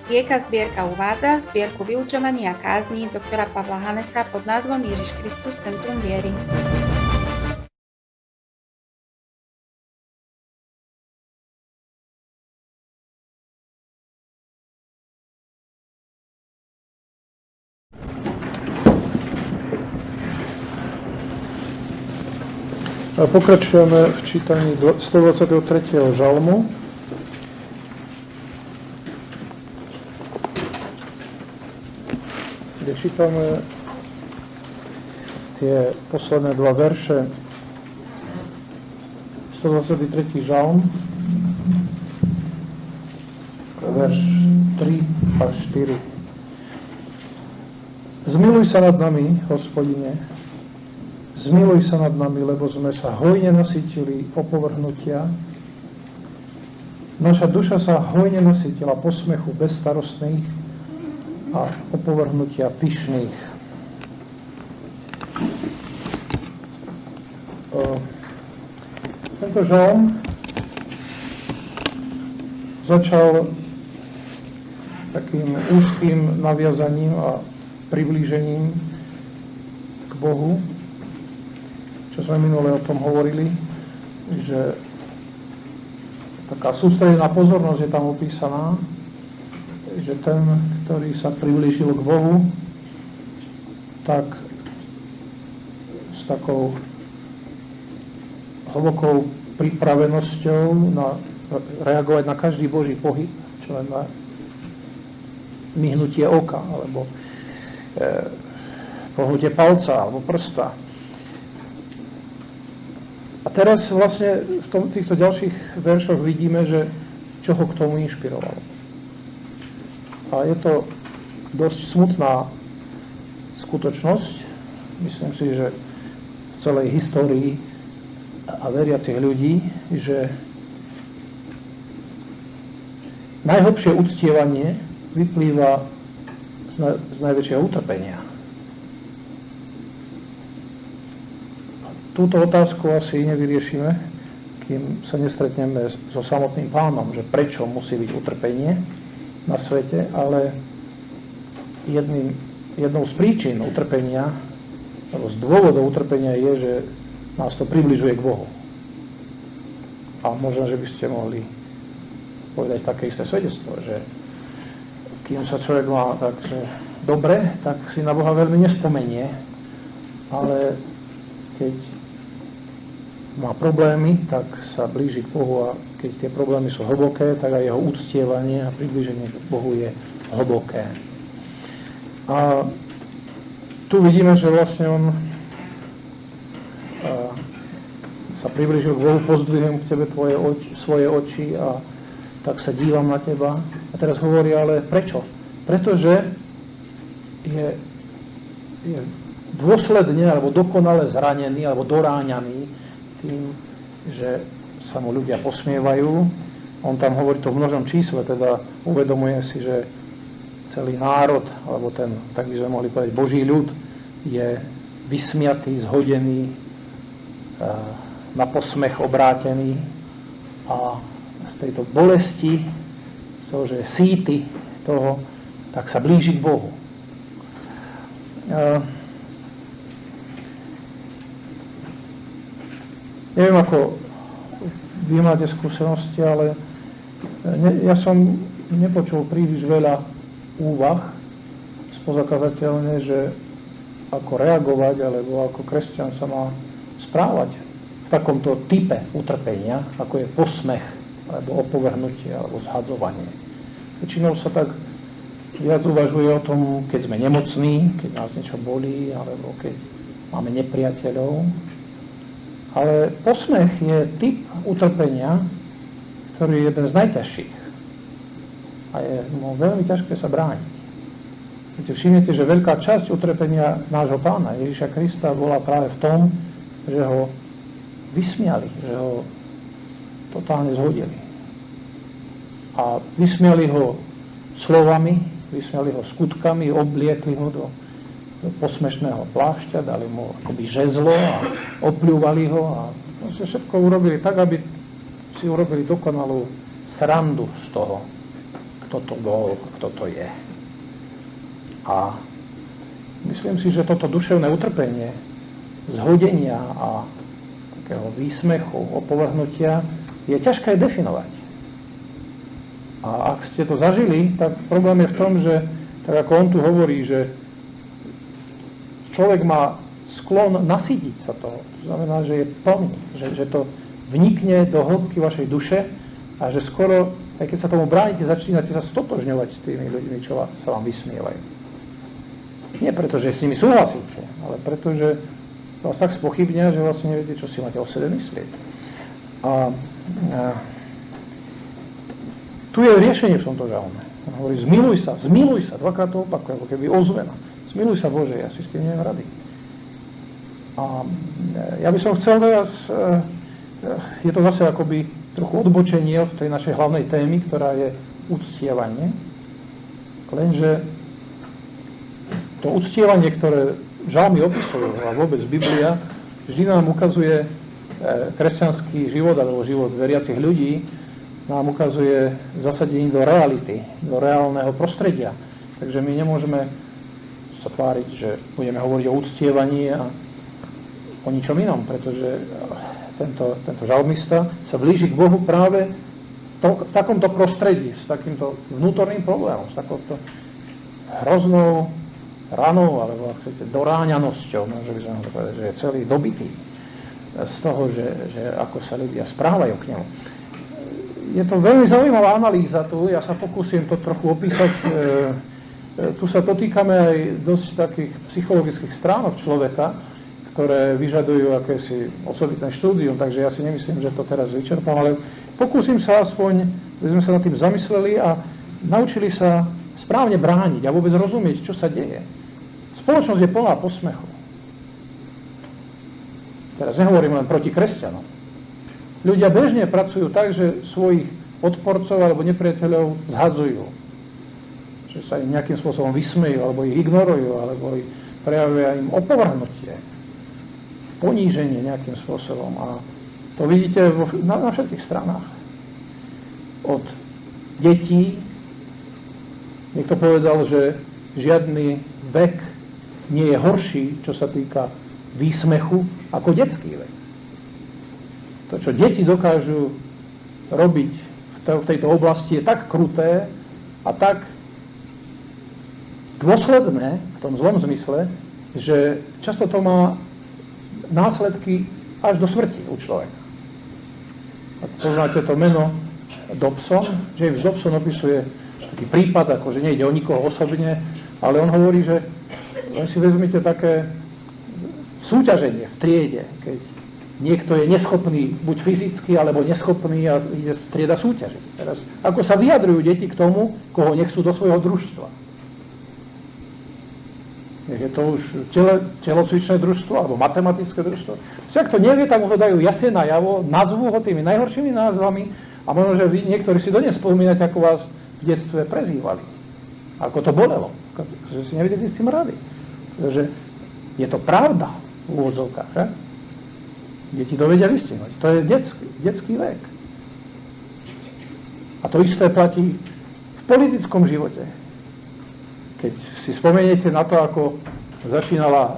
Rieka zbierka uvádza zbierku vyučovania kázní doktora Pavla Hanesa pod názvom Ježiš Kristus centrum viery. Pokračujeme v čítaní 123. žalmu. Kde čítame tie posledné dva verše. 123. žalm, verš 3 až 4. Zmiluj sa nad nami, Hospodine, zmiluj sa nad nami, lebo sme sa hojne nasytili opovrhnutia. Naša duša sa hojne nasytila posmechu bezstarostných a opovrhnutia pyšných. Tento žalm začal takým úzkým naviazaním a priblížením k Bohu, čo sme minule o tom hovorili, že taká sústredená pozornosť je tam opísaná, že ten, ktorý sa priblížil k Bohu, tak s takou hlbokou pripravenosťou reagovať na každý Boží pohyb, čo len na myhnutie oka, alebo pohnutie palca, alebo prsta. A teraz vlastne v týchto ďalších veršoch vidíme, že čo ho k tomu inšpirovalo. A je to dosť smutná skutočnosť. Myslím si, že v celej histórii a veriacich ľudí, že najhlbšie uctievanie vyplýva z najväčšieho utrpenia. Túto otázku asi nevyriešime, kým sa nestretneme so samotným Pánom, že prečo musí byť utrpenie na svete, ale jednou z príčin utrpenia, alebo z dôvodov utrpenia je, že nás to približuje k Bohu. A možno, že by ste mohli povedať také isté svedectvo, že kým sa človek má takže dobre, tak si na Boha veľmi nespomenie, ale keď má problémy, tak sa blíži k Bohu, a keď tie problémy sú hlboké, tak aj jeho uctievanie a priblíženie k Bohu je hlboké. A tu vidíme, že vlastne on sa priblížil k Bohu, pozdvihnem k tebe svoje oči a tak sa dívam na teba. A teraz hovorí, ale prečo? Pretože je dôsledne alebo dokonale zranený alebo doráňaný tým, že sa mu ľudia posmievajú. On tam hovorí to v množnom čísle, teda uvedomuje si, že celý národ, alebo ten, tak by sme mohli povedať, Boží ľud, je vysmiatý, zhodený, na posmech obrátený a z tejto bolesti, z toho, že je síty toho, tak sa blíži k Bohu. Neviem, ako vy máte skúsenosti, ale ja som nepočul príliš veľa úvah spozakazateľne, že ako reagovať, alebo ako kresťan sa má správať v takomto type utrpenia, ako je posmech, alebo opovrhnutie, alebo zhadzovanie. Väčšinou sa tak viac uvažuje o tom, keď sme nemocní, keď nás niečo bolí, alebo keď máme nepriateľov. Ale posmech je typ utrpenia, ktorý je jeden z najťažších. A je veľmi ťažké sa brániť. Keď si všimnete, že veľká časť utrpenia nášho Pána Ježiša Krista bola práve v tom, že ho vysmiali, že ho totálne zhodili. A vysmiali ho slovami, vysmiali ho skutkami, obliekli ho do posmešného plášťa, dali mu akoby žezlo a opľúvali ho a všetko urobili tak, aby si urobili dokonalú srandu z toho, kto to bol, kto to je. A myslím si, že toto duševné utrpenie, zhodenia a takého výsmechu, opovrhnutia je ťažké definovať. A ak ste to zažili, tak problém je v tom, že, tak ako on tu hovorí, že človek má sklon nasytiť sa toho. To znamená, že je plný, že to vnikne do hĺbky vašej duše a že skoro, aj keď sa tomu bránite, začínate sa stotožňovať s tými ľuďmi, čo sa vám vysmievajú. Nie preto, že s nimi súhlasíte, ale preto, že vás tak spochybnia, že vlastne neviete, čo si máte o sebe myslieť. A tu je riešenie v tomto žalme. On hovorí, zmiluj sa, dvakrát to opakuje, ako keby ozvena. Zmiluj sa, Bože, ja si s tým neviem rady. A ja by som chcel teraz, je to zase akoby trochu odbočenie od tej našej hlavnej témy, ktorá je uctievanie. Lenže to uctievanie, ktoré žalmy opisujú, a vôbec Biblia, vždy nám ukazuje kresťanský život, alebo život veriacich ľudí, nám ukazuje zasadenie do reality, do reálneho prostredia. Takže my nemôžeme sa tváriť, že budeme hovoriť o uctievaní a o ničom inom, pretože tento žalmista sa blíži k Bohu práve v takomto prostredí, s takýmto vnútorným problémom, s takouto hroznou ranou, alebo ak chcete, doráňanosťou, že by sme mohli povedať, že je celý dobitý z toho, že ako sa ľudia správajú k nemu. Je to veľmi zaujímavá analýza tu, ja sa pokúsim to trochu opísať. Tu sa dotýkame aj dosť takých psychologických stránok človeka, ktoré vyžadujú akési osobitné štúdium, takže ja si nemyslím, že to teraz vyčerpám, ale pokúsim sa aspoň, aby sme sa nad tým zamysleli a naučili sa správne brániť a vôbec rozumieť, čo sa deje. Spoločnosť je plná posmechu. Teraz nehovorím len proti kresťanom. Ľudia bežne pracujú tak, že svojich odporcov alebo nepriateľov zhadzujú. Že sa im nejakým spôsobom vysmejú, alebo ich ignorujú, alebo ich prejavia im opovrhnutie, poníženie nejakým spôsobom. A to vidíte na všetkých stranách. Od detí, niekto povedal, že žiadny vek nie je horší, čo sa týka výsmechu, ako detský vek. To, čo deti dokážu robiť v tejto oblasti, je tak kruté a tak dôsledné v tom zlom zmysle, že často to má následky až do smrti u človeka. Ak poznáte to meno Dobson, James Dobson opisuje taký prípad, ako že nejde o nikoho osobne, ale on hovorí, že len si vezmite také súťaženie v triede, keď niekto je neschopný, buď fyzicky, alebo neschopný a ide trieda súťažiť. Teraz, ako sa vyjadrujú deti k tomu, koho nechcú do svojho družstva. Je to už telocvičné družstvo, alebo matematické družstvo. Ak to nevie, tak mu to dajú jasne najavo, nazvú ho tými najhoršími názvami a možno, že vy niektorí si dodnes spomínate, ako vás v detstve prezývali. Ako to bolelo. Že si nevedeli s tým rady. Pretože je to pravda v úvodzovkách, že? Deti to vedia vystihnúť. To je detský vek. A to isté platí v politickom živote. Keď si spomeniete na to, ako začínala,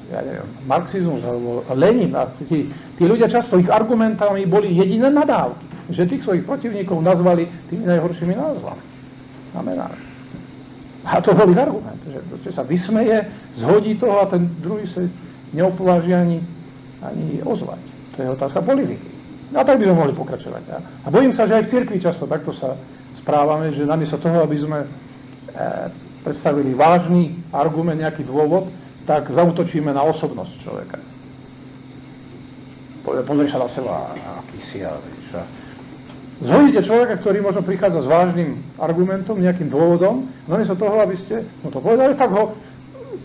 ja neviem, marxizmus alebo Lenin, a tí ľudia často, ich argumentami boli jediné nadávky, že tých svojich protivníkov nazvali tými najhoršími názvami. Znamená. A to bol ich argument, že sa vysmeje, zhodí toho a ten druhý sa neopláži ani ozvať. To je otázka politiky. A tak by sme mohli pokračovať. A bojím sa, že aj v cirkvi často takto sa správame, že namiesto toho, aby sme predstavili vážny argument, nejaký dôvod, tak zaútočíme na osobnosť človeka. Pozri sa na seba, aký si ja, vieš. Zhodíte človeka, ktorý možno prichádza s vážnym argumentom, nejakým dôvodom, namiesto toho, aby ste mu to povedali, tak ho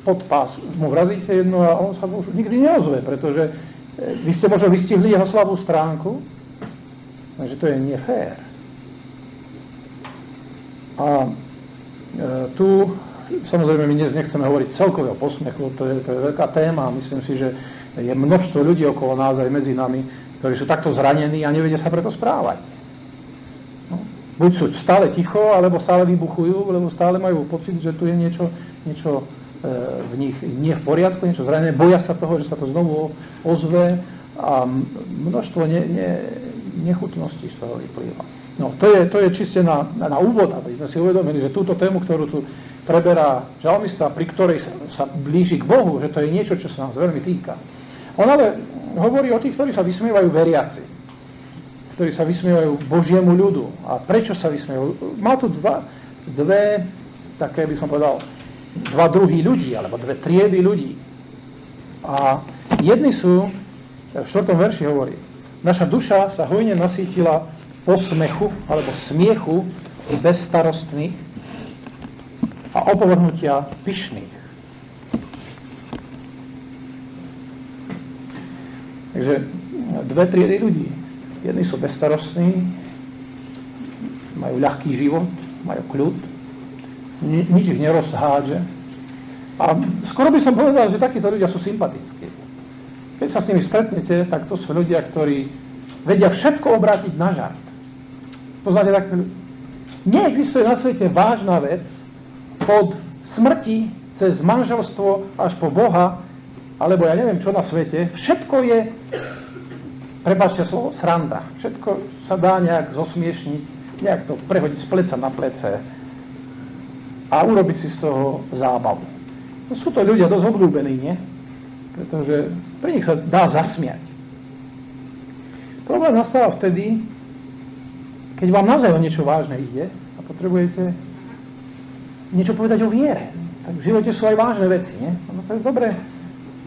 pod pás mu vrazíte jedno a on sa už nikdy neozve, pretože vy ste možno vystihli jeho slabú stránku, takže to je nie fér. A tu, samozrejme, my dnes nechceme hovoriť celkovo o posmechu, to je veľká téma a myslím si, že je množstvo ľudí okolo nás aj medzi nami, ktorí sú takto zranení a nevedia sa preto správať. No, buď sú stále ticho, alebo stále vybuchujú, lebo stále majú pocit, že tu je niečo v nich nie v poriadku, niečo zranené, boja sa toho, že sa to znovu ozve a množstvo nechutností z toho vyplýva. No, to je čiste na úvod, aby sme si uvedomili, že túto tému, ktorú tu preberá žalmista, pri ktorej sa blíži k Bohu, že to je niečo, čo sa nás veľmi týka. On ale hovorí o tých, ktorí sa vysmievajú veriaci, ktorí sa vysmievajú Božiemu ľudu. A prečo sa vysmievajú? Má tu dve, také by som povedal, dva druhy ľudí, alebo dve triedy ľudí. A jedni sú, v 4. verši hovorí, naša duša sa hojne nasýtila posmechu, alebo smiechu bezstarostných a opovrhnutia pyšných. Takže dve triedy ľudí. Jedni sú bezstarostní, majú ľahký život, majú kľud, nič ich nerozhádže. A skoro by som povedal, že takíto ľudia sú sympatickí. Keď sa s nimi stretnete, tak to sú ľudia, ktorí vedia všetko obrátiť na žart. Poznáte tak? Neexistuje na svete vážna vec od smrti cez manželstvo až po Boha, alebo ja neviem čo na svete. Všetko je, prepáčte slovo, sranda. Všetko sa dá nejak zosmiešniť, nejak to prehodiť z pleca na plece a urobiť si z toho zábavu. No, sú to ľudia dosť obľúbení, nie? Pretože pri nich sa dá zasmiať. Problém nastáva vtedy, keď vám naozaj o niečo vážne ide a potrebujete niečo povedať o viere. Tak v živote sú aj vážne veci, nie? No to je dobré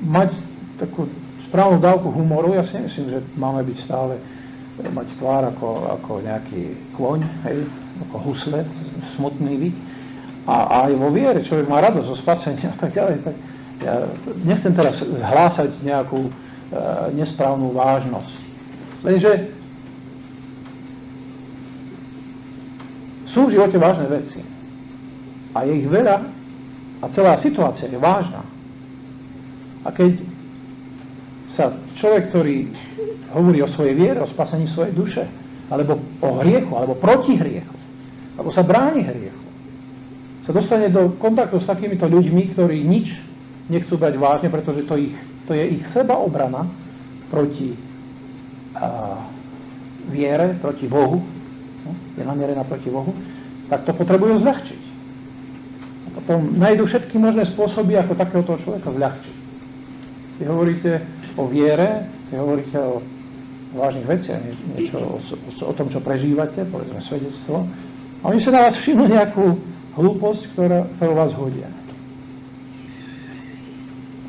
mať takú správnu dávku humoru. Ja si nemyslím, že máme byť stále mať tvár ako nejaký kôň, hej, ako husle, smutný byť. A aj vo viere, človek má radosť zo spasenia a tak ďalej. Tak ja nechcem teraz hlásať nejakú nesprávnu vážnosť. Lenže sú v živote vážne veci. A je ich veľa a celá situácia je vážna. A keď sa človek, ktorý hovorí o svojej viere, o spasení svojej duše, alebo o hriechu, alebo proti hriechu, alebo sa bráni hriechu, sa dostane do kontaktu s takýmito ľuďmi, ktorí nič nechcú brať vážne, pretože to je ich sebaobrana proti viere, proti Bohu, je namierená proti Bohu, tak to potrebujú zľahčiť. A potom nájdú všetky možné spôsoby, ako takéhoto človeka zľahčiť. Keď hovoríte o viere, keď hovoríte o vážnych veciach, niečo o tom, čo prežívate, povedzme svedectvo, a oni sa na vás všimnú nejakú hlúposť, ktorú vás hodia.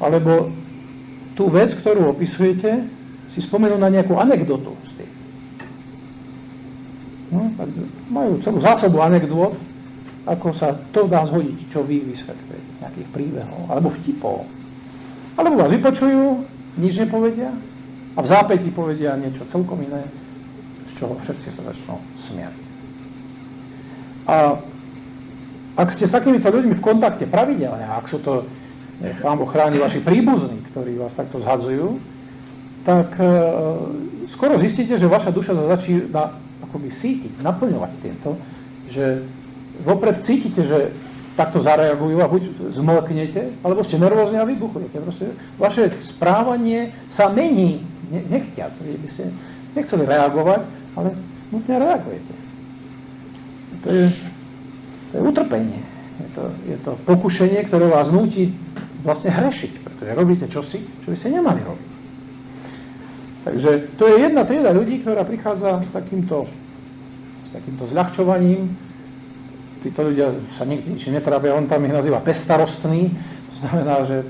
Alebo tú vec, ktorú opisujete, si spomenú na nejakú anekdotu z tých. No, majú celú zásobu anekdot, ako sa to dá zhodiť, čo vy vysvetľujete, nejakých príbehov, alebo vtipov. Alebo vás vypočujú, nič nepovedia a v zápätí povedia niečo celkom iné, z čoho všetci sa začnú smiať. A ak ste s takýmito ľuďmi v kontakte pravidelne, ak sú to, Pán Boh chráni, vaši príbuzní, ktorí vás takto zhadzujú, tak skoro zistíte, že vaša duša sa začína akoby sítiť, naplňovať týmto, že vopred cítite, že takto zareagujú a buď zmlknete, alebo ste nervózni a vybuchujete. Proste vaše správanie sa mení nechtiac. Vy by ste nechceli reagovať, ale nutne reagujete. To je utrpenie. Je to pokušenie, ktoré vás núti vlastne hrešiť, pretože robíte čosi, čo by ste nemali robiť. Takže to je jedna trieda ľudí, ktorá prichádza s takýmto zľahčovaním. Títo ľudia sa nikdy ničím netrápia, on tam ich nazýva bezstarostný, to znamená, že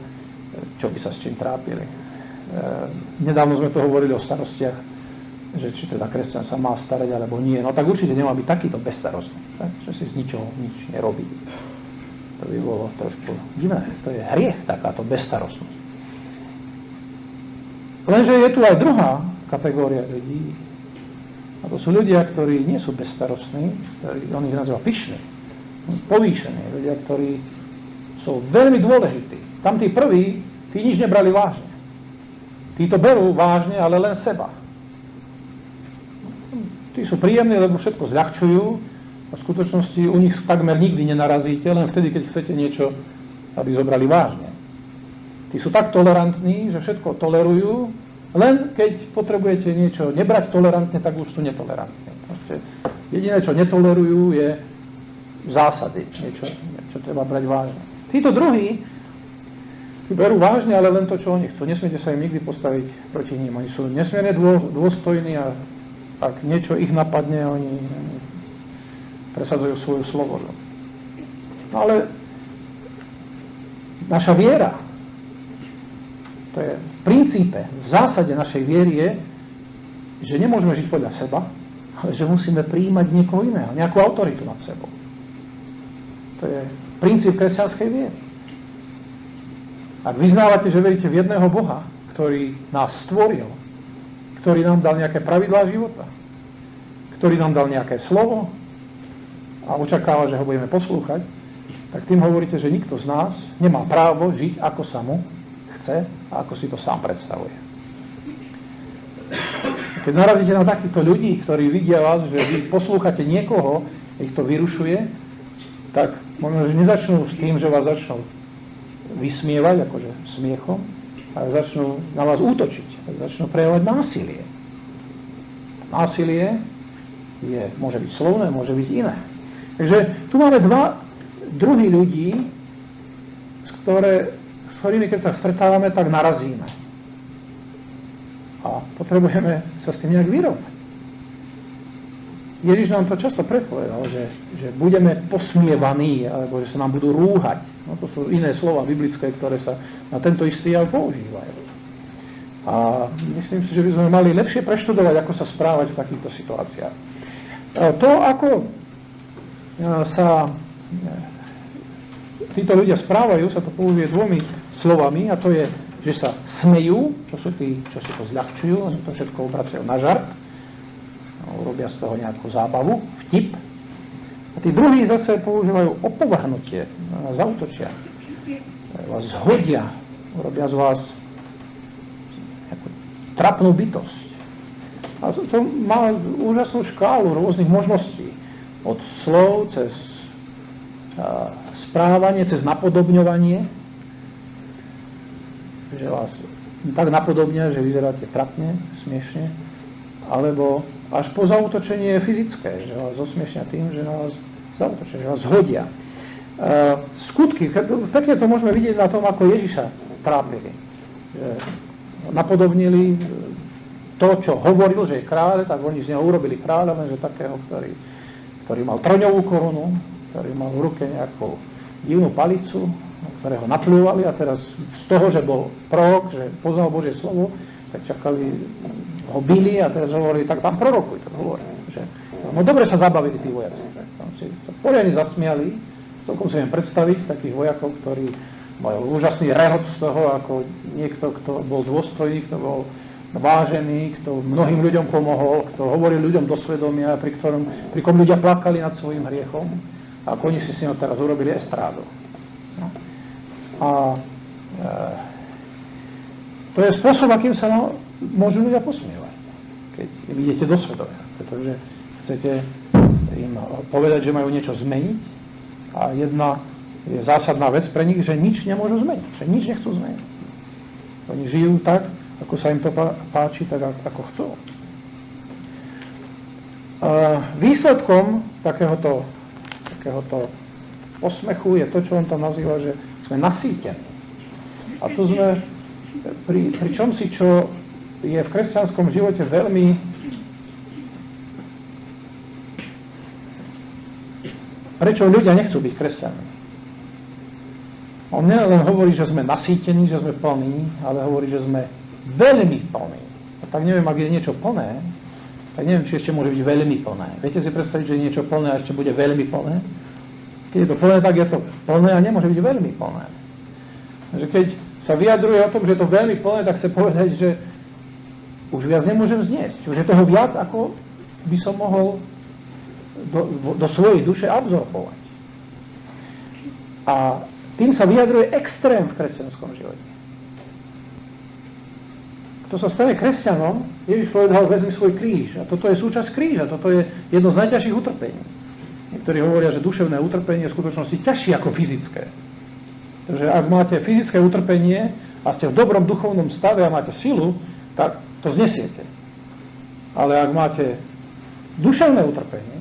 čo by sa s čím trápili. Nedávno sme to hovorili o starostiach, že či teda kresťan sa má starať alebo nie. No tak určite nemá byť takýto bezstarostný, tak? Že si z ničoho nič nerobí. To by bolo trošku divné. To je hriech, takáto bezstarostnosť. Lenže je tu aj druhá kategória ľudí. A to sú ľudia, ktorí nie sú bezstarostní, on ich nazýva pyšní, povýšení. Ľudia, ktorí sú veľmi dôležití. Tam tí prví, tí nič nebrali vážne. Tí to berú vážne, ale len seba. Tí sú príjemní, lebo všetko zľahčujú. A v skutočnosti u nich takmer nikdy nenarazíte, len vtedy, keď chcete niečo, aby zobrali vážne. Tí sú tak tolerantní, že všetko tolerujú, len keď potrebujete niečo nebrať tolerantne, tak už sú netolerantní. Proste jediné, čo netolerujú, je zásady, niečo treba brať vážne. Títo druhí berú vážne, ale len to, čo oni chcú. Nesmiete sa im nikdy postaviť proti ním. Oni sú nesmierne dôstojní a ak niečo ich napadne, oni presadzujú svoju slobodu. No ale naša viera, to je v princípe, v zásade našej viery je, že nemôžeme žiť podľa seba, ale že musíme prijímať niekoho iného, nejakú autoritu nad sebou. To je princíp kresťanskej viery. Ak vyznávate, že veríte v jedného Boha, ktorý nás stvoril, ktorý nám dal nejaké pravidlá života, ktorý nám dal nejaké slovo a očakáva, že ho budeme poslúchať, tak tým hovoríte, že nikto z nás nemá právo žiť, ako sa mu chce a ako si to sám predstavuje. Keď narazíte na takýchto ľudí, ktorí vidia vás, že vy poslúchate niekoho, ich to vyrušuje, tak možno, že nezačnú s tým, že vás začnú vysmievať, akože smiechom, ale začnú na vás útočiť, začnú prejavovať násilie. Násilie môže byť slovné, môže byť iné. Takže tu máme dva druhy ľudí, s ktorými, keď sa stretávame, tak narazíme. A potrebujeme sa s tým nejak vyrovnať. Ježiš nám to často predpovedal, že budeme posmievaní, alebo že sa nám budú rúhať. No to sú iné slova biblické, ktoré sa na tento istý jav používajú. A myslím si, že by sme mali lepšie preštudovať, ako sa správať v takýchto situáciách. To, ako sa títo ľudia správajú, sa to použije dvomi slovami, a to je, že sa smejú, to sú tí, čo si to zľahčujú, oni to všetko obracajú na žart, robia z toho nejakú zábavu, vtip. A tí druhí zase používajú opovrhnutie, zaútočia, vás zhodia, robia z vás nejakú trapnú bytosť. A to má úžasnú škálu rôznych možností. Od slov, cez správanie, cez napodobňovanie, že vás tak napodobňa, že vyzeráte trapne, smiešne, alebo až po zaútočenie fyzické, že vás zosmiešňa tým, že na vás zaútočia, že vás hodia. Skutky, pekne to môžeme vidieť na tom, ako Ježiša trápili. Že napodobnili to, čo hovoril, že je kráľ, tak oni z neho urobili kráľa, lenže takého, ktorý mal trňovú korunu, ktorý mal v ruke nejakú divnú palicu, ktorého napľúvali, a teraz z toho, že bol prorok, že poznal Božie slovo, tak čakali, ho bili a teraz hovorili, tak tam prorokuj, to hovorí. No dobre sa zabavili tí vojaci. Tam si poriadne zasmiali, celkom si viem predstaviť takých vojakov, ktorí majú úžasný rehot z toho, ako niekto, kto bol dôstojný, kto bol vážený, kto mnohým ľuďom pomohol, kto hovoril ľuďom do svedomia, pri kom ľudia plakali nad svojím hriechom, a ako oni si s ním teraz urobili estrádu. No. A to je spôsob, akým sa môžu ľudia posmievať, keď im idete do svedomia, pretože chcete im povedať, že majú niečo zmeniť, a jedna je zásadná vec pre nich, že nič nemôžu zmeniť, že nič nechcú zmeniť. Oni žijú tak, ako sa im to páči, tak ako chcú. Výsledkom takéhoto posmechu je to, čo on tam nazýva, že sme nasýtení. A tu sme pri čomsi, čo je v kresťanskom živote veľmi prečo ľudia nechcú byť kresťanmi. On len hovorí, že sme nasýtení, že sme plní, ale hovorí, že sme veľmi plní. A tak neviem, ak je niečo plné, tak neviem, či ešte môže byť veľmi plné. Viete si predstaviť, že je niečo plné a ešte bude veľmi plné? Keď je to plné, tak je to plné a nemôže byť veľmi plné. Takže keď sa vyjadruje o tom, že je to veľmi plné, tak sa povedať, že už viac nemôžem zniesť. Už je toho viac, ako by som mohol do svojej duše absorbovať. A tým sa vyjadruje extrém v kresťanskom živote, kto sa stane kresťanom, Ježiš povedal, vezmi svoj kríž. A toto je súčasť kríža, toto je jedno z najťažších utrpení. Niektorí hovoria, že duševné utrpenie je v skutočnosti ťažšie ako fyzické. Takže ak máte fyzické utrpenie a ste v dobrom duchovnom stave a máte silu, tak to znesiete. Ale ak máte duševné utrpenie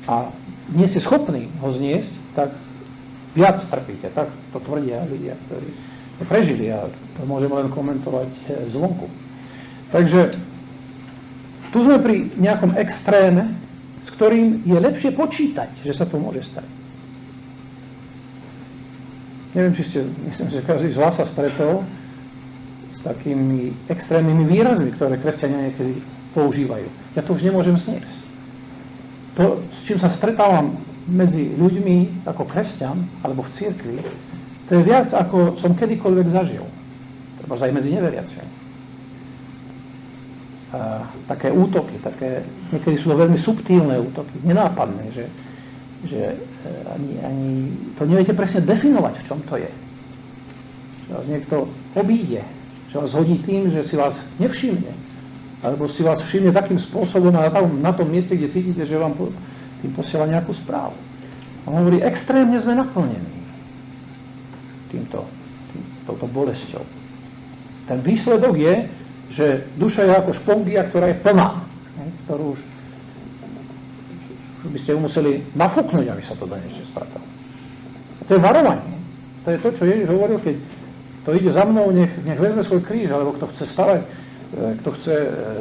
a nie ste schopní ho zniesť, tak viac trpíte. Tak to tvrdia ľudia, ktorí to prežili a to môžeme len komentovať zvonku. Takže tu sme pri nejakom extréme, s ktorým je lepšie počítať, že sa to môže stať. Neviem, či ste, myslím, že každý z vás sa stretol s takými extrémnymi výrazmi, ktoré kresťania niekedy používajú. Ja to už nemôžem zniesť. To, s čím sa stretávam medzi ľuďmi ako kresťan, alebo v cirkvi, to je viac, ako som kedykoľvek zažil. Treba aj medzi neveriacimi. Také útoky, niekedy sú to veľmi subtílne útoky, nenápadné, že ani to neviete presne definovať, v čom to je. Že vás niekto obíde, že vás hodí tým, že si vás nevšimne, alebo si vás všimne takým spôsobom na tom mieste, kde cítite, že vám tým posiela nejakú správu. On hovorí, extrémne sme naplnení touto bolesťou. Ten výsledok je, že duša je ako špongia, ktorá je plná, ktorú už by ste ju museli nafúknuť, aby sa to do niečo spratalo. To je varovanie. To je to, čo Ježiš hovoril, keď to ide za mnou, nech vezme svoj kríž, alebo kto chce stavať, kto chce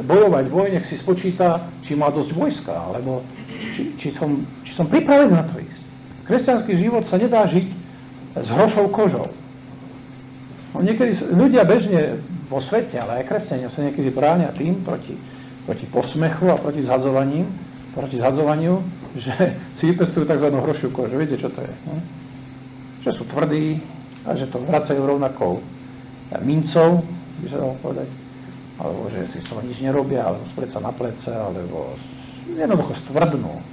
bojovať boj, nech si spočíta, či má dosť vojska, alebo či som pripravený na to ísť. Kresťanský život sa nedá žiť s hrošou kožou. No niekedy ľudia bežne vo svete, ale aj kresťania sa niekedy bránia tým proti posmechu a proti zhadzovaniu, že si vypestujú tzv. Hrošiu kožu. Viete, čo to je? Ne? Že sú tvrdí a že to vracajú rovnakou mincov, by sa dalo povedať, alebo že si z toho nič nerobia, alebo spreca na plece, alebo jednoducho stvrdnú.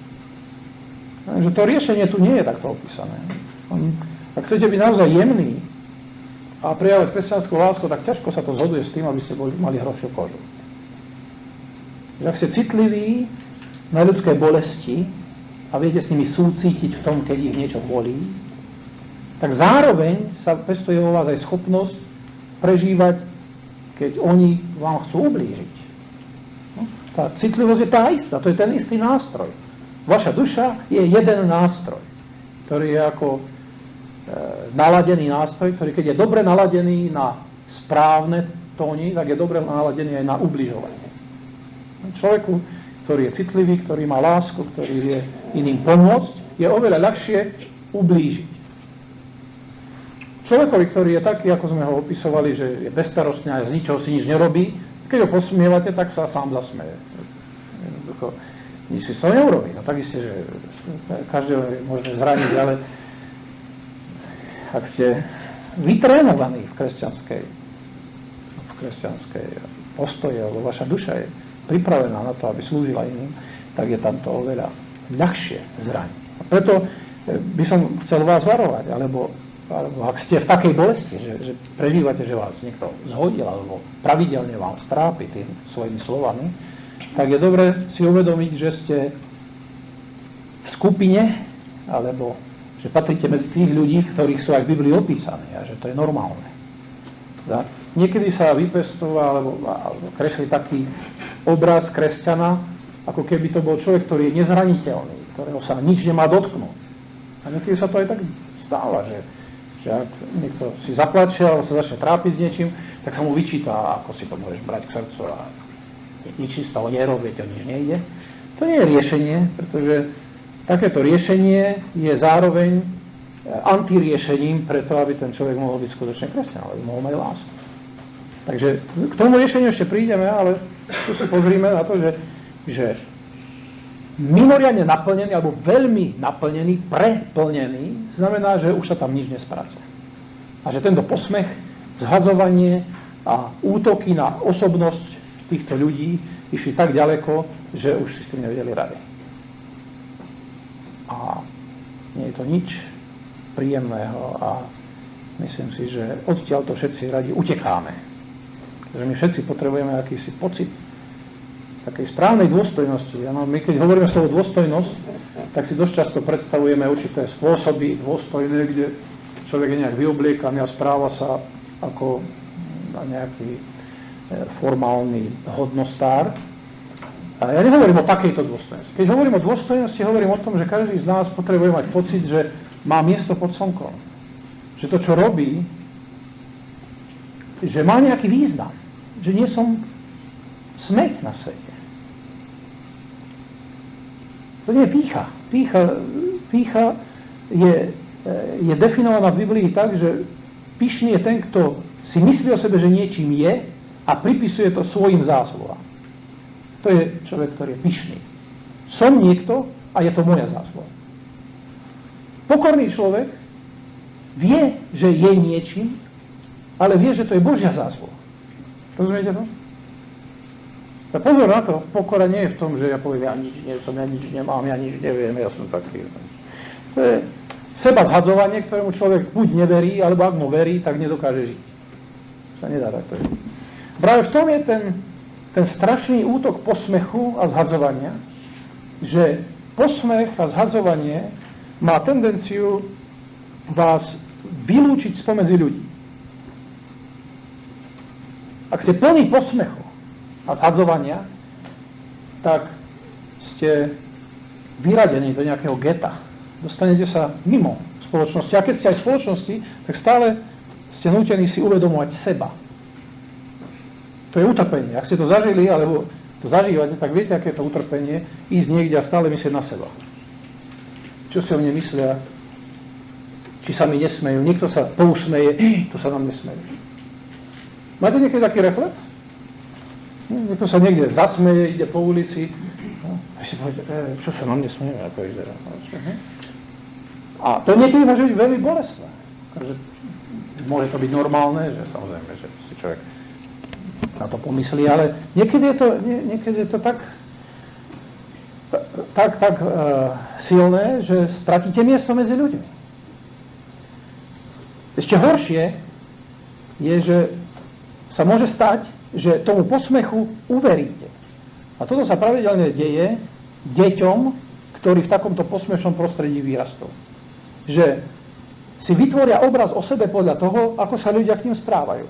Že to riešenie tu nie je takto opísané. Ak chcete byť naozaj jemný a prejavať kresťanskú lásku, tak ťažko sa to zhoduje s tým, aby ste mali hrošiu kožu. Že ak ste citliví na ľudské bolesti a viete s nimi súcítiť v tom, keď ich niečo bolí, tak zároveň sa pestuje vo vás aj schopnosť prežívať, keď oni vám chcú ublížiť. Tá citlivosť je tá istá, to je ten istý nástroj. Vaša duša je jeden nástroj, ktorý je ako naladený nástroj, ktorý keď je dobre naladený na správne tóny, tak je dobre naladený aj na ubližovanie. Človeku, ktorý je citlivý, ktorý má lásku, ktorý vie iným pomôcť, je oveľa ľahšie ublížiť. Človekovi, ktorý je taký, ako sme ho opisovali, že je bezstarostný a z ničoho si nič nerobí, keď ho posmievate, tak sa sám zasmeje. Jednoducho, nič si z toho neurobí. No tak isté, že každého môžeme zraniť, ale ak ste vytrénovaní v kresťanskej postoji, alebo vaša duša je pripravená na to, aby slúžila iným, tak je tam to oveľa ľahšie zraniť. A preto by som chcel vás varovať, alebo ak ste v takej bolesti, že prežívate, že vás niekto zhodil, alebo pravidelne vám strápi tým svojimi slovami, tak je dobre si uvedomiť, že ste v skupine, alebo že patríte medzi tých ľudí, ktorých sú aj v Biblii opísaní a že to je normálne. Tak? Niekedy sa vypestúva alebo kreslí taký obraz kresťana, ako keby to bol človek, ktorý je nezraniteľný, ktorého sa nič nemá dotknúť. A niekedy sa to aj tak stáva, že ak niekto si zaplače alebo sa začne trápiť s niečím, tak sa mu vyčíta, ako si to môžeš brať k srdcu a nič z toho nerobí, to nič nejde. To nie je riešenie, pretože takéto riešenie je zároveň antiriešením preto, aby ten človek mohol byť skutočne kresťan, aby mohol mať lásku. Takže k tomu riešeniu ešte prídeme, ale tu si pozrime na to, že mimoriadne naplnený, alebo veľmi naplnený, preplnený, znamená, že už sa tam nič nespraca. A že tento posmech, zhadzovanie a útoky na osobnosť týchto ľudí išli tak ďaleko, že už si s tým nevedeli rady. A nie je to nič príjemného a myslím si, že odtiaľto všetci radi utekáme. Že my všetci potrebujeme akýsi pocit takej správnej dôstojnosti. Ano, my keď hovoríme slovo dôstojnosť, tak si dosť často predstavujeme určité spôsoby dôstojné, kde človek je nejak vyobliekaný a správa sa ako nejaký formálny hodnostár. A ja nehovorím o takejto dôstojnosti. Keď hovorím o dôstojnosti, hovorím o tom, že každý z nás potrebuje mať pocit, že má miesto pod slnkom. Že to, čo robí, že má nejaký význam. Že nie som smeť na svete. To nie je pýcha. Pýcha je definovaná v Biblii tak, že pyšný je ten, kto si myslí o sebe, že niečím je a pripisuje to svojim zásluhám. To je človek, ktorý je pyšný. Som niekto a je to moja zásluha. Pokorný človek vie, že je niečím, ale vie, že to je Božia zásluha. Rozumiete to? A pozor na to, pokora nie je v tom, že ja poviem, ja nič nie som, ja nič nemám, ja nič neviem, ja som taký. To je seba zhadzovanie, ktorému človek buď neverí, alebo ak mu verí, tak nedokáže žiť. Sa nedá takto. Práve v tom je ten strašný útok posmechu a zhadzovania, že posmech a zhadzovanie má tendenciu vás vylúčiť spomedzi ľudí. Ak ste plní posmechu a zhadzovania, tak ste vyradení do nejakého geta. Dostanete sa mimo spoločnosti. A keď ste aj v spoločnosti, tak stále ste nútení si uvedomovať seba. To je utrpenie. Ak ste to zažili, alebo to zažívate, tak viete, aké je to utrpenie, ísť niekde a stále myslieť na seba. Čo si o mne myslia? Či sa mi nesmejú? Niekto sa pousmeje, to sa nám nesmejú. Máte niekedy taký reflex? Niekto sa niekde zasmeje, ide po ulici, a si povede, čo sa nám nesmeje, ako vyzerá. A to niekedy môže byť veľmi bolestné. Môže to byť normálne, že samozrejme, že si človek na to pomyslí, ale niekedy je to tak silné, že stratíte miesto medzi ľuďmi. Ešte horšie je, že sa môže stať, že tomu posmechu uveríte. A toto sa pravidelne deje deťom, ktorí v takomto posmešnom prostredí vyrastú. Že si vytvoria obraz o sebe podľa toho, ako sa ľudia k ním správajú.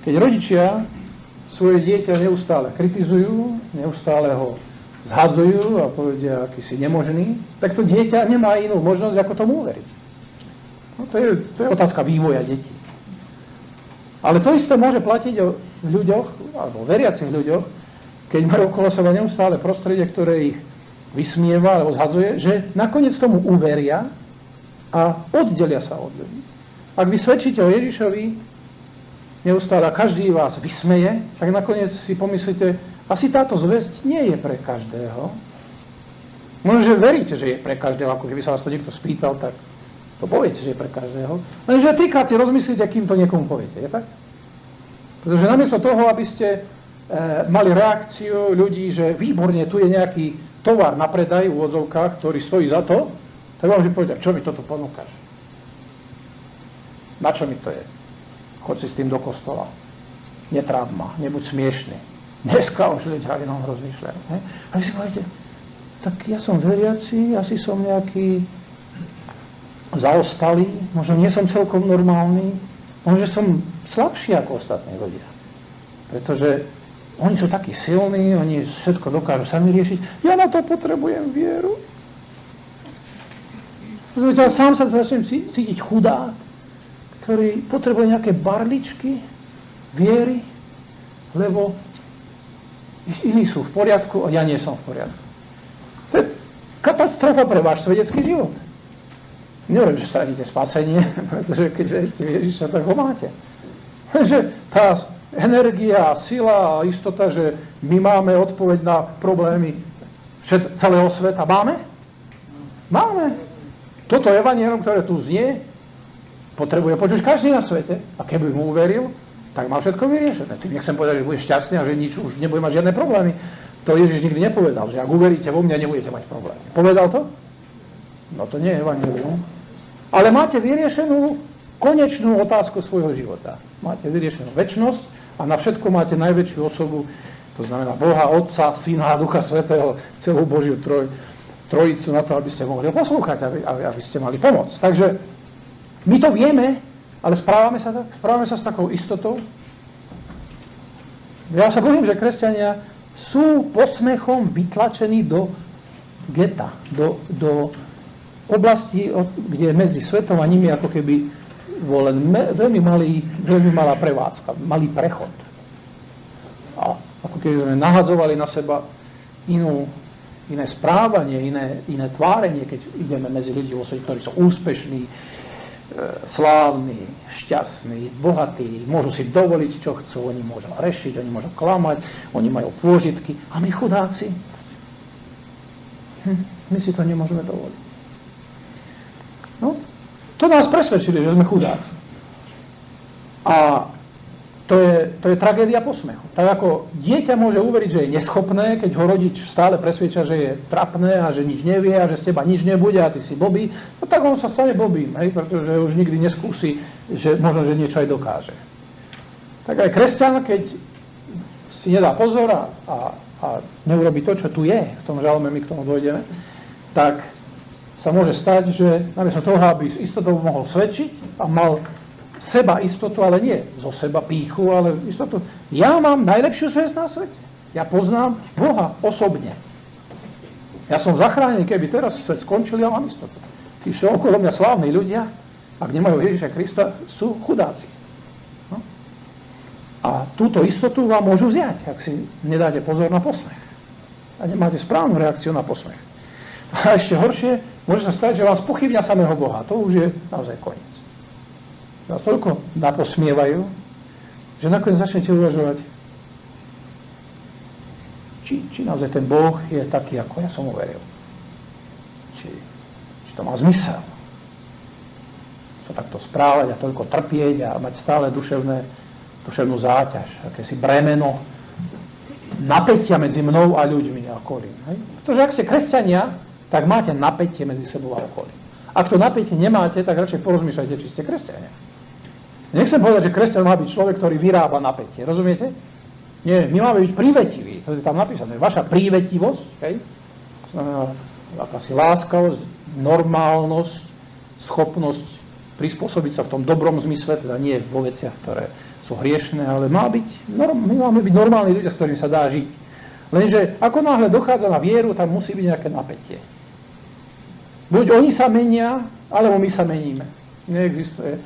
Keď rodičia svoje dieťa neustále kritizujú, neustále ho zhadzujú a povedia, aký si nemožný, tak to dieťa nemá inú možnosť, ako tomu uveriť. No, to je otázka vývoja detí. Ale to isté môže platiť o ľuďoch, alebo veriacich ľuďoch, keď majú okolo seba neustále prostredie, ktoré ich vysmieva alebo zhadzuje, že nakoniec tomu uveria a oddelia sa od ľudí. Ak vy svedčíte o Ježišovi neustále a každý vás vysmeje, tak nakoniec si pomyslíte, asi táto zvesť nie je pre každého. Možno, že veríte, že je pre každého, ako keby sa vás to niekto spýtal, tak to poviete, že je pre každého. Lenže trikrát si rozmyslíte, kým to niekomu poviete, je tak? Pretože namiesto toho, aby ste mali reakciu ľudí, že výborne, tu je nejaký tovar na predaj v úvodzovkách, ktorý stojí za to, tak vám že povedia, čo mi toto ponúkaš? Na čo mi to je? Choď si s tým do kostola. Netráv ma, nebuď smiešný. Dneska už ľudia jenom rozmýšľajú. A vy si poviete, tak ja som veriaci, asi som nejaký zaostalý, možno nie som celkom normálny, možno, že som slabší ako ostatní ľudia. Pretože oni sú takí silní, oni všetko dokážu sami riešiť. Ja na to potrebujem vieru. Sám sa začnem cítiť chudák, ktorý potrebuje nejaké barličky viery, lebo iní sú v poriadku a ja nie som v poriadku. To je katastrofa pre váš svedecký život. Nehovorím, že stratíte spasenie, pretože keď veríte v Ježiša, tak ho máte. Že tá energia, sila a istota, že my máme odpoveď na problémy celého sveta. Máme? Máme. Toto evanjelium, ktoré tu znie, potrebuje počuť každý na svete. A keby mu uveril, tak má všetko vyriešené. Tým nechcem povedať, že bude šťastný a že nič už nebude mať žiadne problémy. To Ježiš nikdy nepovedal, že ak uveríte vo mňa, nebudete mať problémy. Povedal to? No to nie je evanjelium. Ale máte vyriešenú konečnú otázku svojho života. Máte vyriešenú večnosť a na všetko máte najväčšiu osobu, to znamená Boha, Otca, Syna a Ducha Svätého, celú Božiu trojicu na to, aby ste mohli poslúchať, aby ste mali pomoc. Takže my to vieme, ale správame sa s takou istotou. Ja sa bojím, že kresťania sú posmechom vytlačení do geta, do oblasti, kde medzi svetom a nimi ako keby bol len veľmi malá prevádzka, malý prechod. A ako keby sme nahadzovali na seba iné správanie, iné tvárenie, keď ideme medzi ľudí vo svete, ktorí sú úspešní, slávni, šťastní, bohatí, môžu si dovoliť, čo chcú, oni môžu hrešiť, oni môžu klamať, oni majú pôžitky a my chudáci, my si to nemôžeme dovoliť. No, to nás presvedčili, že sme chudáci. A to je tragédia posmechu. Tak ako dieťa môže uveriť, že je neschopné, keď ho rodič stále presvieča, že je trapné a že nič nevie a že z teba nič nebude a ty si blbý, no tak on sa stane blbým, pretože už nikdy neskúsi, že možno, že niečo aj dokáže. Tak aj kresťan, keď si nedá pozor a neurobi to, čo tu je, v tom žalme my k tomu dojdeme, tak sa môže stať, že namiesto toho, aby s istotou mohol svedčiť a mal seba istotu, ale nie zo seba pýchu, ale istotu. Ja mám najlepšiu svet na svete. Ja poznám Boha osobne. Ja som zachránený, keby teraz svet skončil, ja mám istotu. Tí sú okolo mňa slávni ľudia, ak nemajú Ježiša Krista, sú chudáci. No? A túto istotu vám môžu vziať, ak si nedáte pozor na posmech. A nemáte správnu reakciu na posmech. A ešte horšie, môže sa stať, že vás pochybňa samého Boha. To už je naozaj koniec. Vás toľko naposmievajú, že nakoniec začnete uvažovať, či naozaj ten Boh je taký, ako ja som uveril. Či to má zmysel. To takto správať a toľko trpieť a mať stále duševnú záťaž, akési bremeno napätia medzi mnou a ľuďmi a okolím. Pretože ak ste kresťania, tak máte napätie medzi sebou a okolím. Ak to napätie nemáte, tak radšej porozmýšľajte, či ste kresťania. Nechcem povedať, že kresťan má byť človek, ktorý vyrába napätie. Rozumiete? Nie, my máme byť prívetiví. To je tam napísané. Vaša prívetivosť, akási láskavosť, normálnosť, schopnosť prispôsobiť sa v tom dobrom zmysle, teda nie vo veciach, ktoré sú hriešne, ale my máme byť normálni ľudia, s ktorými sa dá žiť. Lenže ako náhle dochádza na vieru, tam musí byť nejaké napätie. Buď oni sa menia, alebo my sa meníme. Neexistuje.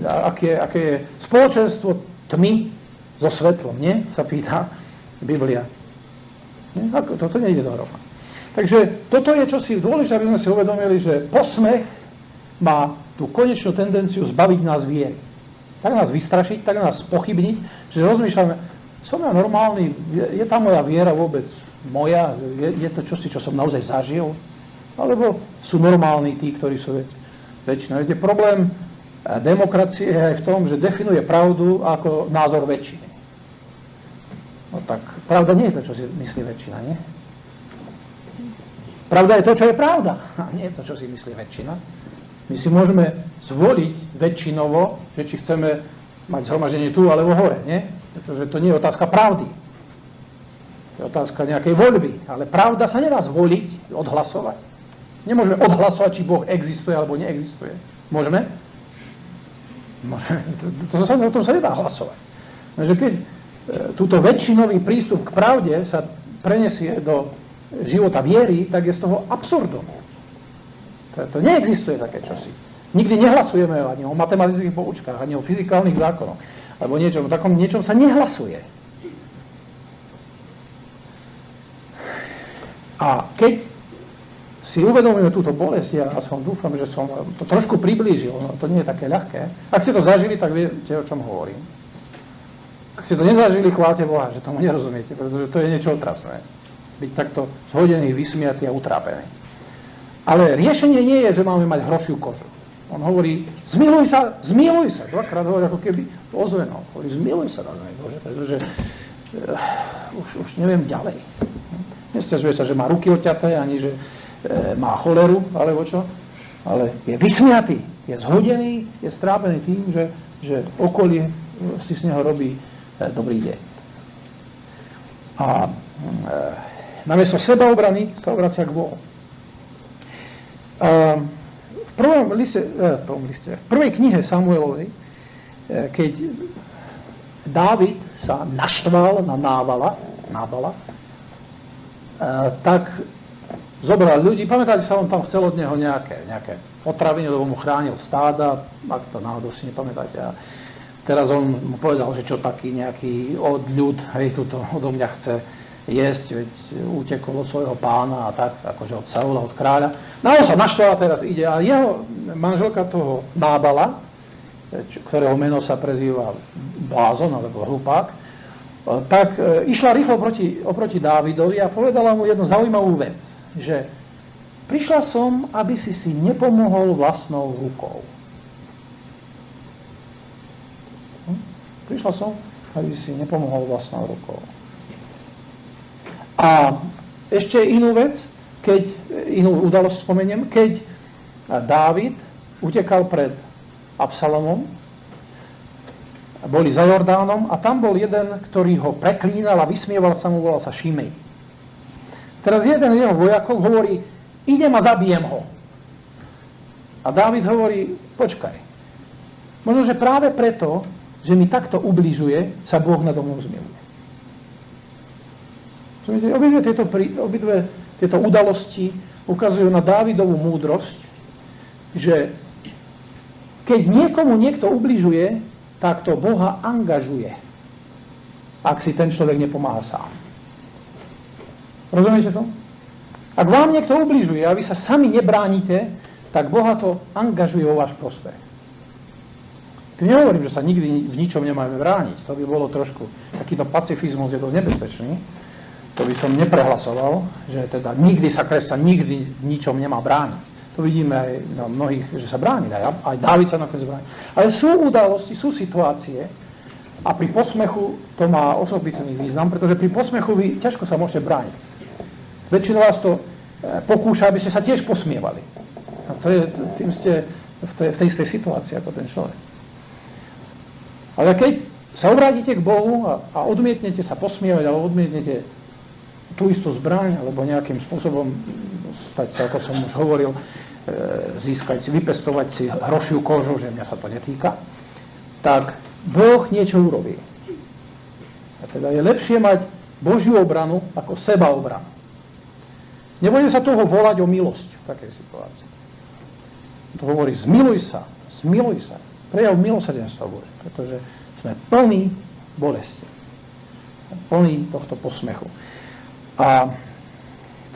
Aké je spoločenstvo tmy so svetlom, nie? Sa pýta Biblia. Toto nejde dohromady. Takže toto je čosi dôležité, aby sme si uvedomili, že posmech má tú konečnú tendenciu zbaviť nás viery. Tak nás vystrašiť, tak nás pochybniť, že rozmýšľame, som ja normálny, je tá moja viera vôbec moja, je to čosi, čo som naozaj zažil, alebo sú normálni tí, ktorí sú väčšina. Viete, problém demokracie je aj v tom, že definuje pravdu ako názor väčšiny. No tak, pravda nie je to, čo si myslí väčšina, nie? Pravda je to, čo je pravda, a nie je to, čo si myslí väčšina. My si môžeme zvoliť väčšinovo, že či chceme mať zhromaždenie tu alebo hore, nie? Pretože to nie je otázka pravdy. To je otázka nejakej voľby. Ale pravda sa nedá zvoliť, odhlasovať. Nemôžeme odhlasovať, či Boh existuje alebo neexistuje. Môžeme? Môžeme. O tom sa nedá hlasovať. Takže keď túto väčšinový prístup k pravde sa prenesie do života viery, tak je z toho absurdum. To neexistuje také čosi. Nikdy nehlasujeme ani o matematických poučkách, ani o fyzikálnych zákonoch, alebo niečom. O takom niečom sa nehlasuje. A keď si uvedomíme túto bolesť, ja aspoň dúfam, že som to trošku priblížil, no to nie je také ľahké. Ak ste to zažili, tak viete, o čom hovorím. Ak ste to nezažili, chváľte Boha, že tomu nerozumiete, pretože to je niečo otrasné. Byť takto zhodený, vysmiatý a utrápený. Ale riešenie nie je, že máme mať hrošiu kožu. On hovorí, zmiluj sa. Dvakrát hovorí, ako keby ozvenou. Hovorí, zmiluj sa na mňa, Bože, pretože už neviem ďalej. Nesťažuje sa, že má ruky odťaté, ani že má choleru, alebo čo. Ale je vysmiatý. Je zhodený, je strápený tým, že okolie si z neho robí dobrý deň. A namiesto sebaobrany sa obracia k Bohu. V prvej knihe Samuelovej, keď Dávid sa naštval na Nábala, tak zobral ľudí, pamätáte sa, on tam chcel od neho nejaké potraviny, lebo mu chránil stáda, ak to náhodou si nepamätáte. A teraz on mu povedal, že čo taký nejaký odľud, hej, tuto odo mňa chce jesť, veď utekol od svojho pána a tak, akože od Saula, od kráľa. No on sa naštval a teraz ide a jeho manželka toho Nábala, ktorého meno sa prezýva Blázon alebo hlupák, tak išla rýchlo oproti Dávidovi a povedala mu jednu zaujímavú vec, že prišla som, aby si nepomohol vlastnou rukou. Prišla som, aby si nepomohol vlastnou rukou. A ešte inú vec, inú udalosť spomeniem, keď Dávid utekal pred Absalomom, boli za Jordánom a tam bol jeden, ktorý ho preklínal a vysmieval sa mu, volal sa Šimej. Teraz jeden z jeho vojakov hovorí, idem a zabijem ho. A Dávid hovorí, počkaj, možno, že práve preto, že mi takto ubližuje, sa Boh nado mnou zmiluje. Obidve tieto udalosti ukazujú na Dávidovú múdrosť, že keď niekomu niekto ubližuje, tak to Boha angažuje, ak si ten človek nepomáha sám. Rozumiete to? Ak vám niekto ubližuje a vy sa sami nebránite, tak Boha to angažuje vo váš prospech. Tým nehovorím, že sa nikdy v ničom nemáme brániť. To by bolo trošku, takýto pacifizmus je dosť nebezpečný. To by som neprehlasoval, že teda nikdy sa kresťan nikdy v ničom nemá brániť. To vidíme aj na mnohých, že sa bráni. Aj Dávid sa nakoniec bráni. Ale sú udalosti, sú situácie a pri posmechu to má osobitný význam, pretože pri posmechu vy ťažko sa môžete brániť. Väčšinou vás to pokúša, aby ste sa tiež posmievali. A tým ste v tej istej situácii ako ten človek. Ale keď sa obrátite k Bohu a odmietnete sa posmievať, alebo odmietnete tú istú zbraň, alebo nejakým spôsobom stať sa, ako som už hovoril, získať si, vypestovať si hrošiu kožu, že mňa sa to netýka, tak Boh niečo urobí. A teda je lepšie mať Božiu obranu ako sebaobranu. Nebude sa toho volať o milosť v takej situácii. To hovorí, zmiluj sa, prejav milosrdenstva Bože, pretože sme plní bolesti, plní tohto posmechu. A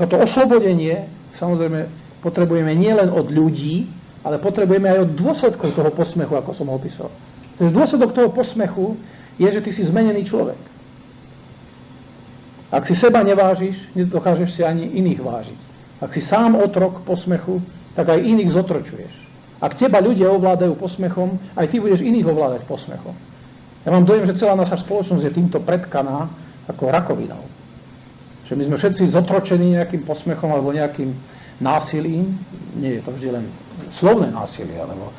toto oslobodenie, samozrejme, potrebujeme nielen od ľudí, ale potrebujeme aj od dôsledkov toho posmechu, ako som opísal. Takže dôsledok toho posmechu je, že ty si zmenený človek. Ak si seba nevážiš, nedokážeš si ani iných vážiť. Ak si sám otrok posmechu, tak aj iných zotročuješ. Ak teba ľudia ovládajú posmechom, aj ty budeš iných ovládať posmechom. Ja mám dojem, že celá naša spoločnosť je týmto pretkaná ako rakovinou. Že my sme všetci zotročení nejakým posmechom alebo nejakým násilím. Nie je to vždy len slovné násilie, alebo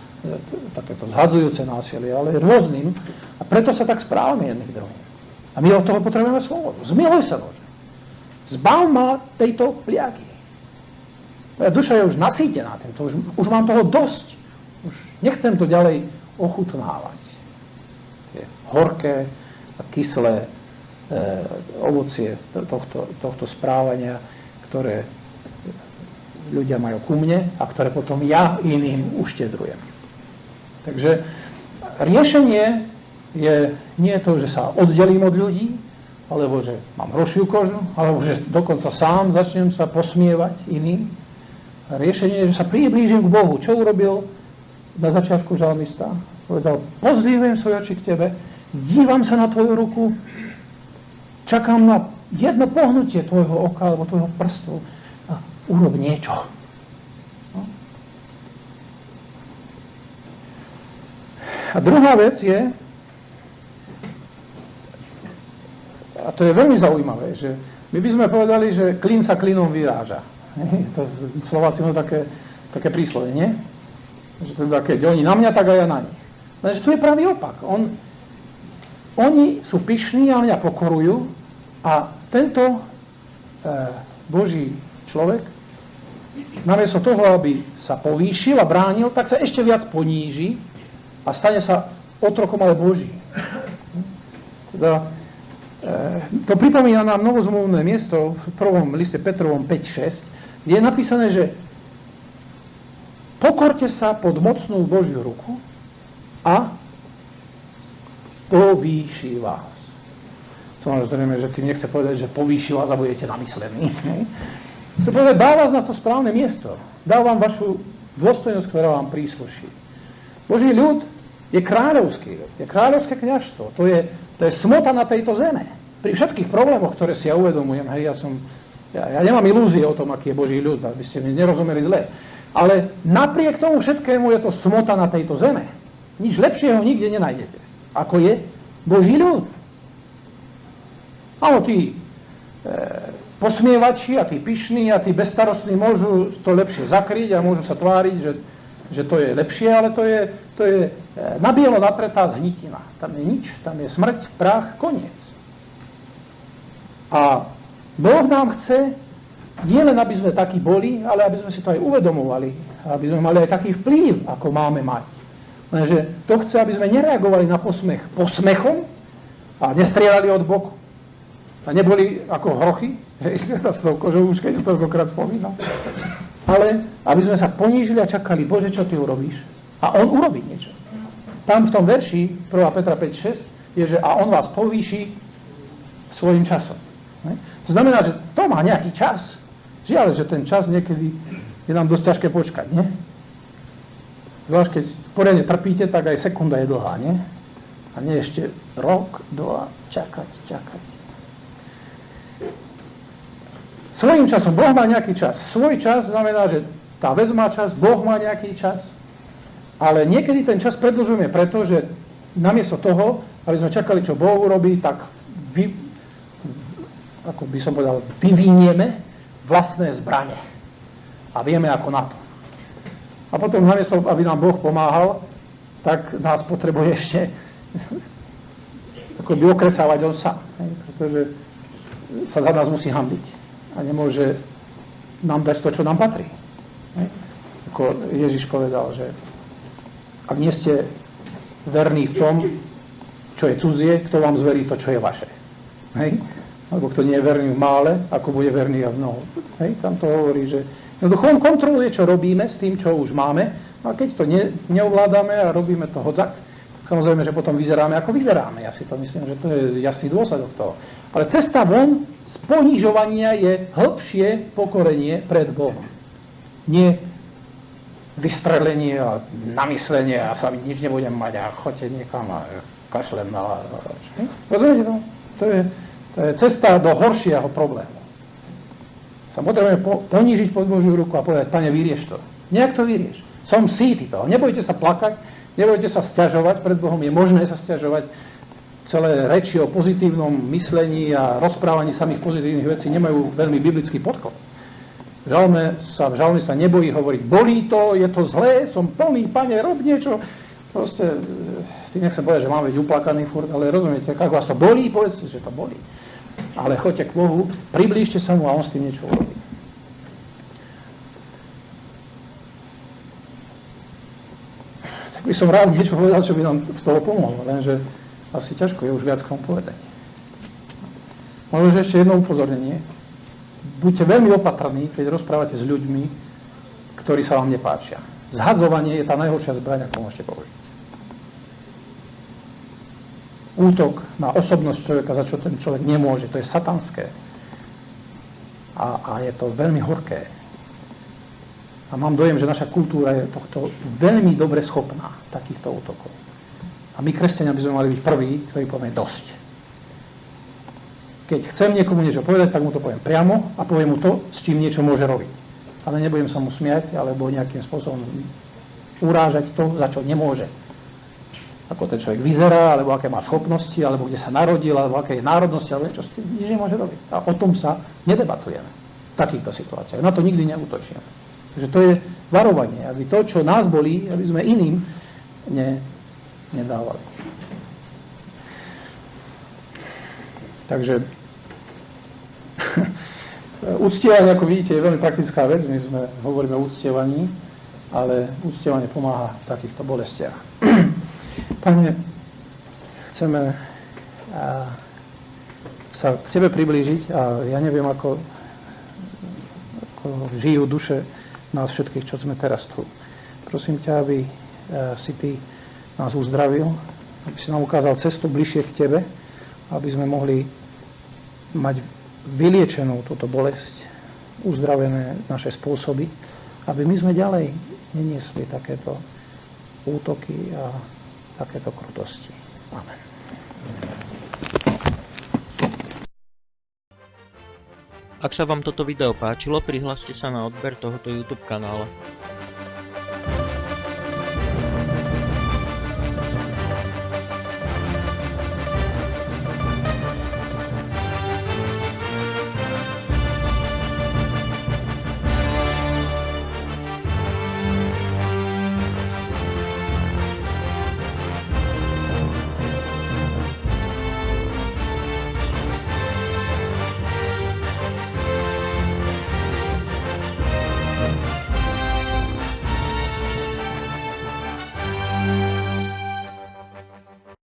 takéto zhadzujúce násilie, ale rôznym. A preto sa tak správame jedných druhým. A my od toho potrebujeme slobodu. Zmiluj sa, Bože. Zbav ma tejto pliagy. Moja duša je už nasýtená týmto. Už mám toho dosť. Už nechcem to ďalej ochutnávať. Je horké a kyslé ovocie tohto správania, ktoré ľudia majú ku mne a ktoré potom ja iným uštedrujem. Takže riešenie je nie to, že sa oddelím od ľudí, alebo že mám hrošiu kožu, alebo že dokonca sám začnem sa posmievať iným. Riešenie je, že sa priblížim k Bohu. Čo urobil na začiatku žalmista? Povedal, pozdvihujem svoje oči k Tebe, dívam sa na Tvoju ruku, čakám na jedno pohnutie tvojho oka alebo tvojho prstu a urob niečo. No. A druhá vec je, a to je veľmi zaujímavé, že my by sme povedali, že klin sa klinom vyráža. To Slováci majú také príslovie, nie? Že teda keď oni na mňa, tak aj ja na nich. Lenže tu je pravý opak. Oni sú pyšní a mňa pokorujú a tento Boží človek namiesto toho, aby sa povýšil a bránil, tak sa ešte viac poníži a stane sa otrokom ale Boží. Teda, to pripomína nám novozmluvné miesto v prvom liste Petrovom 5.6, kde je napísané, že pokorte sa pod mocnú Božiu ruku a povýši vás. Samozrejme, že tým nechce povedať, že povýši vás a budete namyslení. Chce povedať, dá vás na to správne miesto. Dá vám vašu dôstojnosť, ktorá vám prísluší. Boží ľud je kráľovský ľud, je kráľovské kňazstvo. To je smota na tejto zeme. Pri všetkých problémoch, ktoré si ja uvedomujem, hej, ja nemám ilúzie o tom, aký je Boží ľud, aby ste mi nerozumeli zle. Ale napriek tomu všetkému je to smota na tejto zeme. Nič lepšieho nikde nenájdete, ako je Boží ľud. Áno, tí posmievači a tí pyšní a tí bezstarostní môžu to lepšie zakryť a môžu sa tváriť, že to je lepšie, ale to je na bielo natretá zhnitina. Tam je nič, tam je smrť, prach, koniec. A Boh nám chce nie len, aby sme takí boli, ale aby sme si to aj uvedomovali, aby sme mali aj taký vplyv, ako máme mať. Lenže to chce, aby sme nereagovali na posmech posmechom a nestrieľali od boku. A neboli ako hrochy, s tou kožou už keď toľkokrát spomínam. Ale aby sme sa ponížili a čakali, Bože, čo ty urobíš? A on urobí niečo. Tam v tom verši 1. Petra 5.6 je, že a on vás povýši svojím časom. To znamená, že to má nejaký čas. Žiaľ, že ten čas niekedy je nám dosť ťažké počkať, nie? Zvlášť, keď poriadne trpíte, tak aj sekunda je dlhá, nie? A nie ešte rok, dva, čakať. Svojím časom, Boh má nejaký čas. Svoj čas znamená, že tá vec má čas, Boh má nejaký čas, ale niekedy ten čas predĺžujeme preto, že namiesto toho, aby sme čakali, čo Boh urobí, tak ako by som povedal, vyvinieme vlastné zbrane. A vieme ako na to. A potom namiesto, aby nám Boh pomáhal, tak nás potrebuje ešte ako by okresávať on sám. Pretože sa za nás musí hanbiť. A nemôže nám dať to, čo nám patrí. Ako Ježiš povedal, že ak nie ste verní v tom, čo je cudzie, kto vám zverí to, čo je vaše. Hej? Alebo kto nie je verný v mále, ako bude verný a v mnohu. Hej? Tam to hovorí, že on kontroluje, čo robíme s tým, čo už máme, a keď to neovládame a robíme to hodzak, samozrejme, že potom vyzeráme, ako vyzeráme. Ja si to myslím, že to je jasný dôsledok toho. Ale cesta von z ponižovania je hĺbšie pokorenie pred Bohom. Nie vystrelenie a namyslenie a sa nič nebudem mať a choďte niekam a kašlem na... Rozumiete to? To je cesta do horšieho problému. Sa potrebujeme ponížiť pod Božiu ruku a povedať, Pane, vyrieš to. Nejak to vyrieš. Som síty toho. Nebojte sa plakať, nebojte sa sťažovať pred Bohom. Je možné sa sťažovať. Celé reči o pozitívnom myslení a rozprávaní samých pozitívnych vecí nemajú veľmi biblický podklad. Žalmista nebojí hovoriť, bolí to, je to zlé, som plný, Pane, rob niečo. Proste, tým nechcem povedať, že mám byť uplakaný furt, ale rozumiete, ak vás to bolí, povedzte, že to bolí. Ale choďte k Bohu, priblížte sa mu a on s tým niečo urobí. Tak by som rád niečo povedal, čo by nám z toho pomohlo, lenže asi ťažko je už viac komu povedať. Možno, že ešte jedno upozornenie. Buďte veľmi opatrní, keď rozprávate s ľuďmi, ktorí sa vám nepáčia. Zhadzovanie je tá najhoršia zbraň, ako môžete použiť. Útok na osobnosť človeka, za čo ten človek nemôže, to je satanské. A je to veľmi horké. A mám dojem, že naša kultúra je tohto veľmi dobre schopná, takýchto útokov. A my, kresťania, by sme mali byť prví, ktorí povieme dosť. Keď chcem niekomu niečo povedať, tak mu to poviem priamo a poviem mu to, s čím niečo môže robiť. Ale nebudem sa mu smiať, alebo nejakým spôsobom urážať to, za čo nemôže. Ako ten človek vyzerá, alebo aké má schopnosti, alebo kde sa narodil, alebo aké je národnosti, alebo čo s tým nič nemôže robiť. A o tom sa nedebatujeme v takýchto situáciách. Na to nikdy neútočíme. Takže to je varovanie, aby to, čo nás bolí, aby sme iným nedávali. Takže uctievanie, ako vidíte, je veľmi praktická vec. My hovoríme o uctievaní, ale uctievanie pomáha v takýchto bolestiach. Pane, chceme sa k Tebe priblížiť a ja neviem, ako žijú duše nás všetkých, čo sme teraz tu. Prosím ťa, aby si Ty nás uzdravil, aby si nám ukázal cestu bližšie k Tebe, aby sme mohli mať vyliečenú túto bolesť, uzdravené naše spôsoby, aby my sme ďalej neniesli takéto útoky a takéto krutosti. Amen. Ak sa vám toto video páčilo, prihláste sa na odber tohoto YouTube kanála.